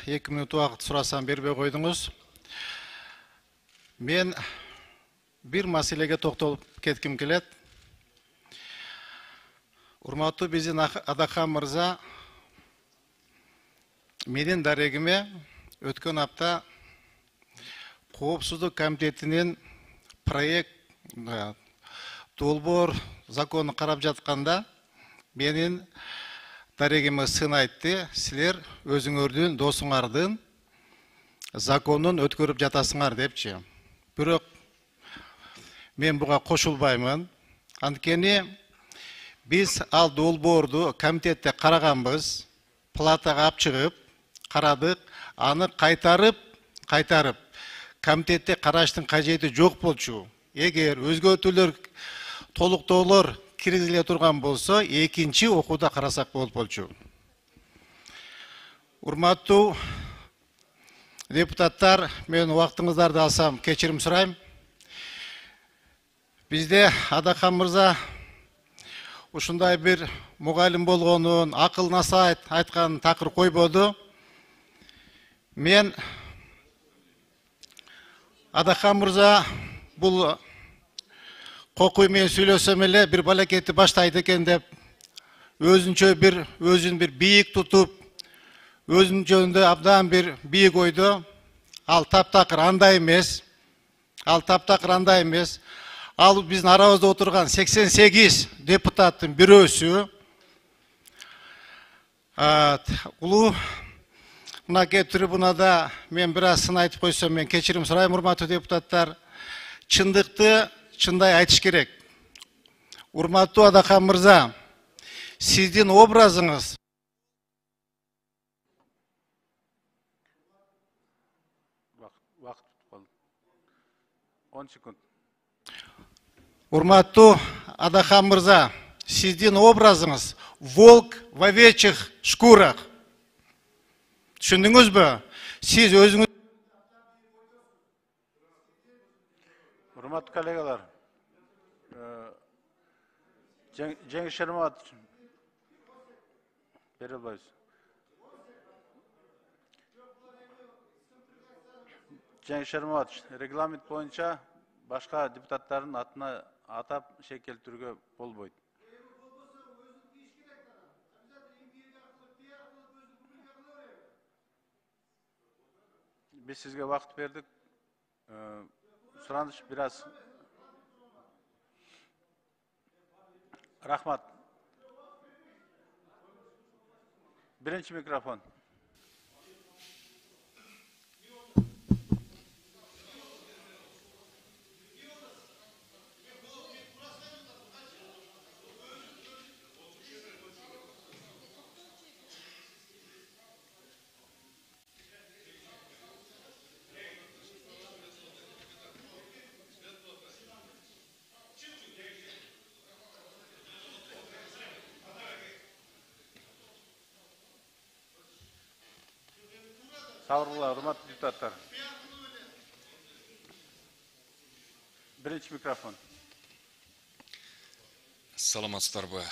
2 минут уақыт сұрасам бербей қойдыңыз. Мен bir мәселеге тоқталып кеткім келеді. Урматтуу биздин Адахан мырза, менин дарегиме өткөн апта Коопсуздук комитетинин проект долбоор закону карап жатканда менин дарегиме сын айтты: силер өзүңөрдүн досуңардын законун өткөрүп жатасыңар депчи. Бирок мен буга кошулбаймын. Анткени biz al долбоорду комитетте караганбыз, палатага алып чыгып карадык, аны кайтарып комитетте караштын кажети жок болчу. Эгер өзгөртүүлөр, толуктоолор киргизиле турган болсо, экинчи окууда карасак болуп болчу. Урматтуу депутаттар, мен убактыңыздарды алсам кечирим сурайм. Бизде Адахан мырза ушундай бир мугалим болгонун, акыл насаат айткан такыр койбоду. Мен Адахан мырза бул кокуй менен сүйлөсөм эле бир балакетти баштайт экен деп, өзүн бир бийик тутуп, өзүнүн жөнүндө абдан бир бийик ойдо. Ал таптакыр андай эмес. Ал биздин арабызда отурган 88 депутаттын бирөөсү. Улуу мынакей трибунада мен бир аз сын айтып койсом, мен кечирим сурайм, урматтуу депутаттар. Чындыкты чындай айтыш керек. Урматтуу Адахан мырза, сиздин образыңыз Вакыт болду. 10 секунд. Урматтуу Адахан мырза, сиздин образыңыз волк в овечьих шкурах. Түшүндүңүзбү? Сиз өзүңүз... Урматтуу коллегалар, Жеңиш Шерматович бере албайбыз. Жеңиш Шерматович, регламент боюнча башка депутаттардын атына атап шей келтирүүгө болбойт. Биз сизге вакыт бердик. Сураныш бир аз. Рахмат. Биринчи микрофон. Сауырлар, урматтуу депутаттар. Биринчи микрофон. Саламатсыздарбы,